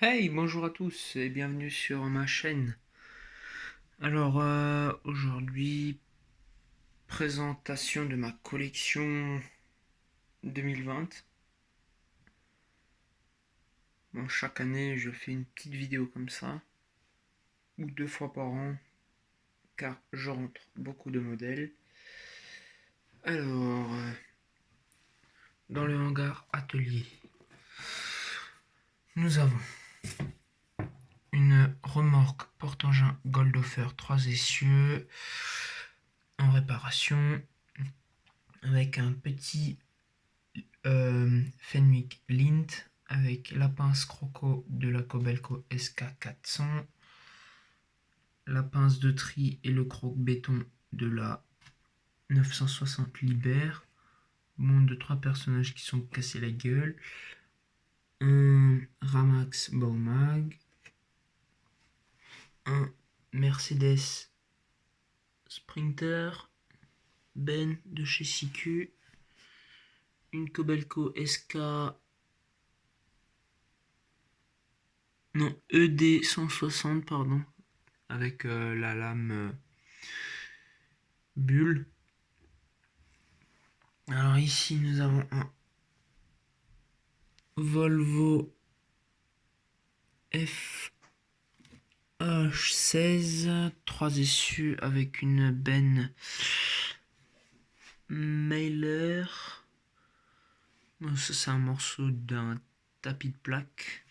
Hey, bonjour à tous et bienvenue sur ma chaîne. Alors aujourd'hui, présentation de ma collection 2020. Bon, chaque année, je fais une petite vidéo comme ça, ou deux fois par an, car je rentre beaucoup de modèles. Alors, dans le hangar atelier, nous avons une remorque porte-engin Goldhofer 3 essieux en réparation avec un petit Fenwick Lint avec la pince croco de la Kobelco SK400, la pince de tri et le croque-béton de la 960 Liber, monde de 3 personnages qui sont cassés la gueule, un Ramax Baumag, un Mercedes Sprinter, Ben de chez CQ, une Kobelco SK, non, ED 160, pardon, avec la lame bulle. Alors ici nous avons un Volvo FH16 3 essieux avec une benne Mailer. Ça c'est un morceau d'un tapis de plaque.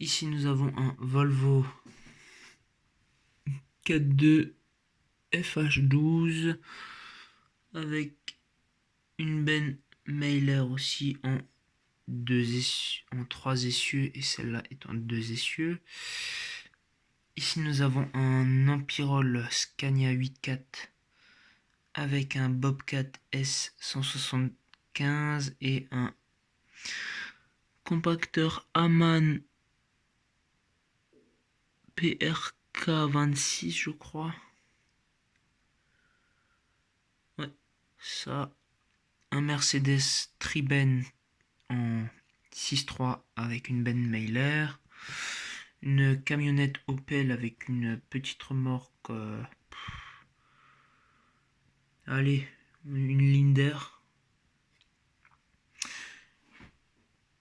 Ici nous avons un Volvo 4.2 FH12 avec une benne Mailer aussi en 3 essieux et celle-là est en 2 essieux. Ici nous avons un Empirol Scania 8.4 avec un Bobcat S175 et un compacteur Amann PRK26 je crois. Ouais, ça. Un Mercedes Triben en 6.3 avec une benne Mailer. Une camionnette Opel avec une petite remorque. Allez, une Linder.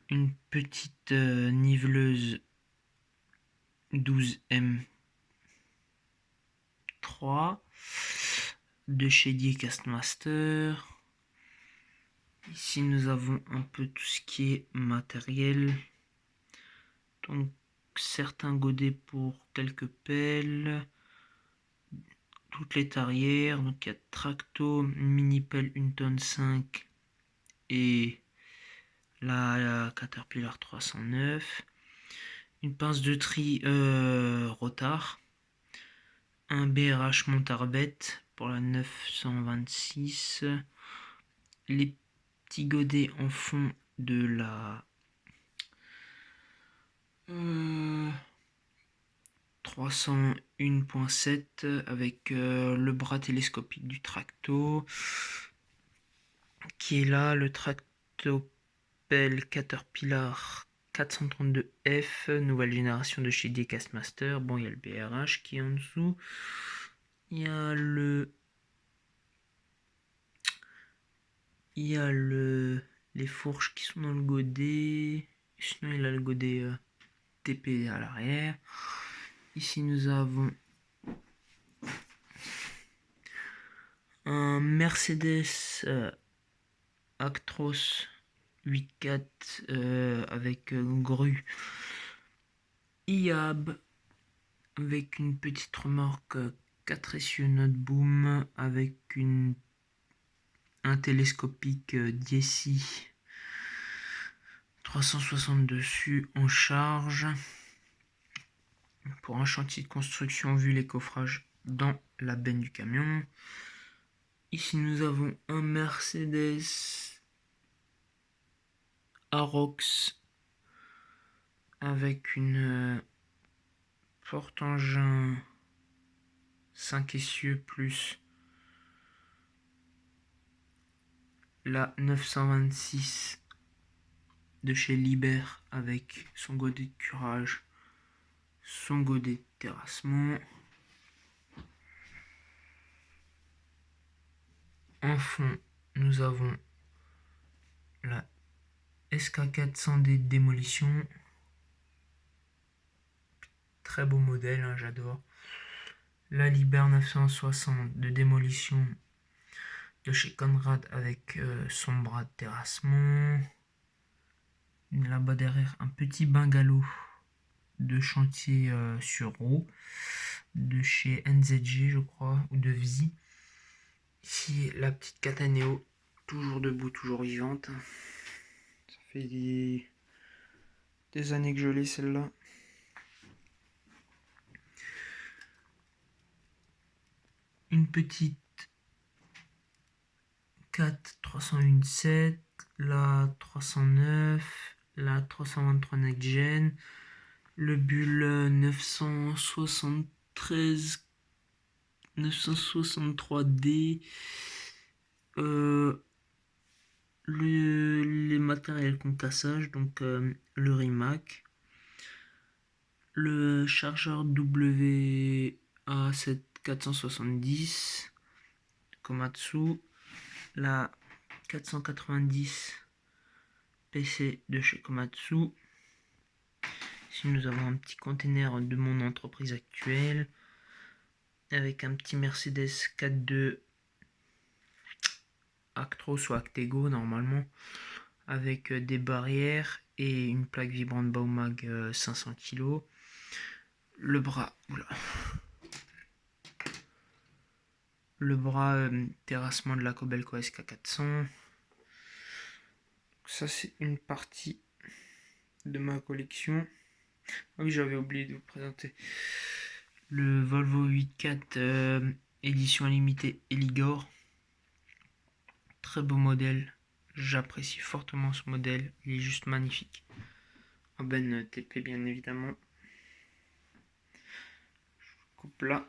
Une petite niveleuse 12M3 de chez Castmaster. Ici nous avons un peu tout ce qui est matériel. Donc certains godets pour quelques pelles. Toutes les tarières. Donc il y a Tracto, mini pelle 1 tonne 5 et la Caterpillar 309. Une pince de tri Rotard. Un BRH Montarbette pour la 926. Les petits godets en fond de la 301.7 avec le bras télescopique du Tracto qui est là, le Tractopelle Caterpillar 432F, nouvelle génération de chez Castmaster. Bon, il y a le BRH qui est en dessous. Il y a les fourches qui sont dans le godet. Sinon, il a le godet TP à l'arrière. Ici, nous avons un Mercedes Actros 8.4 avec grue IAB avec une petite remorque 4 essieux Noteboom avec un télescopique Diesy 360 dessus en charge pour un chantier de construction vu les coffrages dans la benne du camion. Ici nous avons un Mercedes Arox avec une porte-engin 5 essieux plus la 926 de chez Liber avec son godet de curage, son godet de terrassement. En fond, nous avons la SK400D démolition. Très beau modèle, hein, j'adore. La Liber 960 de démolition de chez Conrad avec son bras de terrassement. Là-bas derrière, un petit bungalow de chantier sur roue de chez NZG, je crois, ou de Vzi. Ici, la petite Cataneo, toujours debout, toujours vivante. Ça fait des années que je l'ai, celle-là. Une petite 301.7, la 309, la 323 Next Gen, le Bull 963D, les matériels concassage, donc le Rimac, le chargeur WA7470 Komatsu, la 490 PC de chez Komatsu. Ici nous avons un petit container de mon entreprise actuelle avec un petit Mercedes 4.2 Actros ou Actego normalement, avec des barrières et une plaque vibrante Baumag 500 kg. Le bras, terrassement de la Kobelco SK400. Ça c'est une partie de ma collection. Ah oui, j'avais oublié de vous présenter le Volvo 8.4 édition limitée Eligor. Très beau modèle, j'apprécie fortement ce modèle, il est juste magnifique. En ben TP bien évidemment. Je coupe là.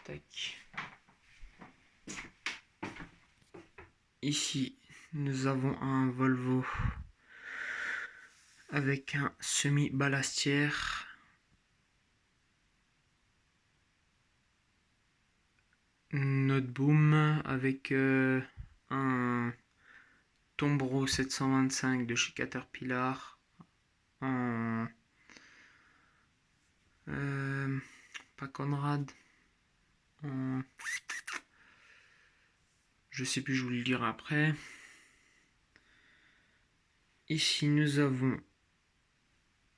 Tac. Ici, nous avons un Volvo avec un semi-ballastière. Noteboom avec un Tombro 725 de chez Caterpillar. En pas Conrad. Je sais plus, je vous le dirai après. Ici nous avons,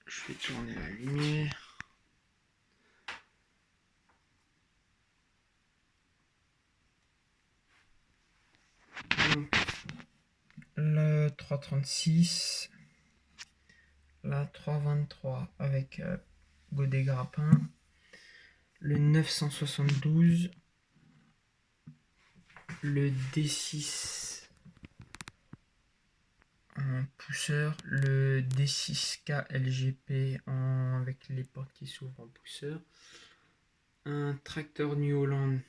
je vais tourner la lumière. Le 336, la 323 avec godet grappin, le 972, le D6 en pousseur, le D6K LGP avec les portes qui s'ouvrent en pousseur, un tracteur New Holland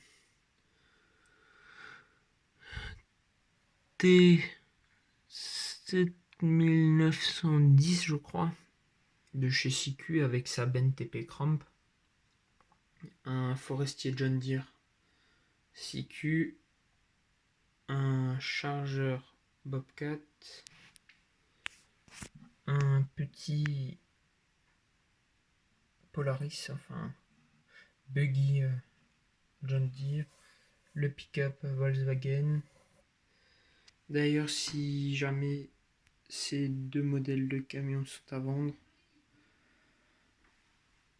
T7910 je crois, de chez CQ avec sa benne TP Cramp, un forestier John Deere CQ, un chargeur Bobcat, un petit Polaris, enfin buggy John Deere, le pick-up Volkswagen. D'ailleurs, si jamais ces deux modèles de camions sont à vendre,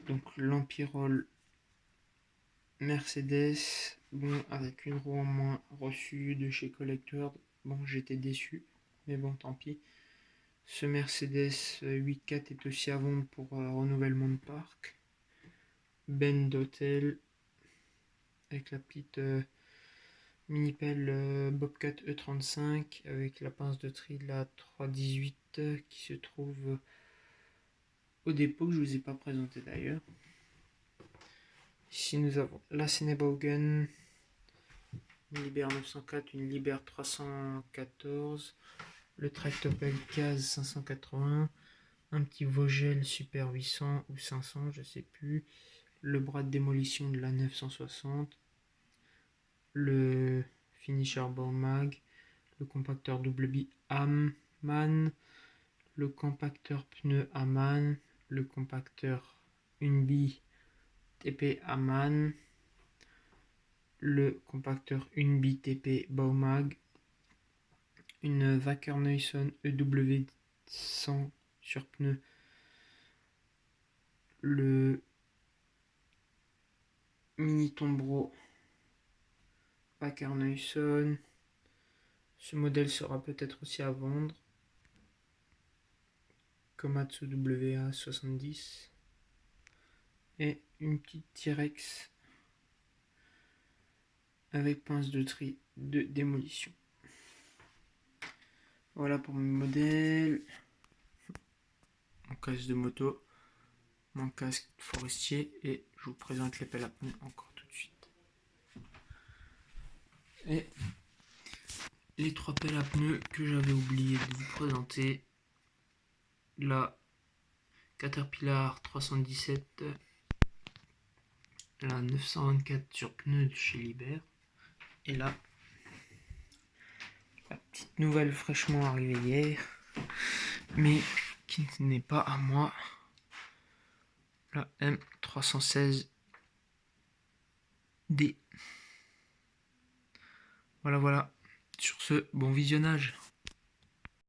donc l'Empirol Mercedes, bon, avec une roue en moins reçue de chez Collector, bon, j'étais déçu, mais bon, tant pis. Ce Mercedes 8.4 est aussi à vendre pour renouvellement de parc. Ben d'hôtel avec la petite mini-pelle Bobcat E35 avec la pince de tri de la 318 qui se trouve au dépôt que je vous ai pas présenté d'ailleurs. Ici nous avons la Cinebaugen, une Liber 904, une Liber 314, le Tractopelle Case 580, un petit Vogel Super 800 ou 500, je sais plus, le bras de démolition de la 960, le Finisher Baumag, le compacteur double bi Amman, le compacteur pneu Amman, le compacteur Unbi TP Amman, le compacteur Unbi TP Baumag, une Wacker-Neuson EW 100 sur pneu, le Mini Tombro Wacker-Neuson. Ce modèle sera peut-être aussi à vendre. Komatsu WA70 et une petite T-Rex avec pince de tri de démolition. Voilà pour mes modèles. Mon casque de moto, mon casque forestier, et je vous présente les pelles à pneus encore tout de suite. Et les 3 pelles à pneus que j'avais oublié de vous présenter, la Caterpillar 317, la 924 sur pneus de chez Liebherr, et là la petite nouvelle fraîchement arrivée hier, mais qui n'est pas à moi, la M316D. Voilà. Sur ce, bon visionnage.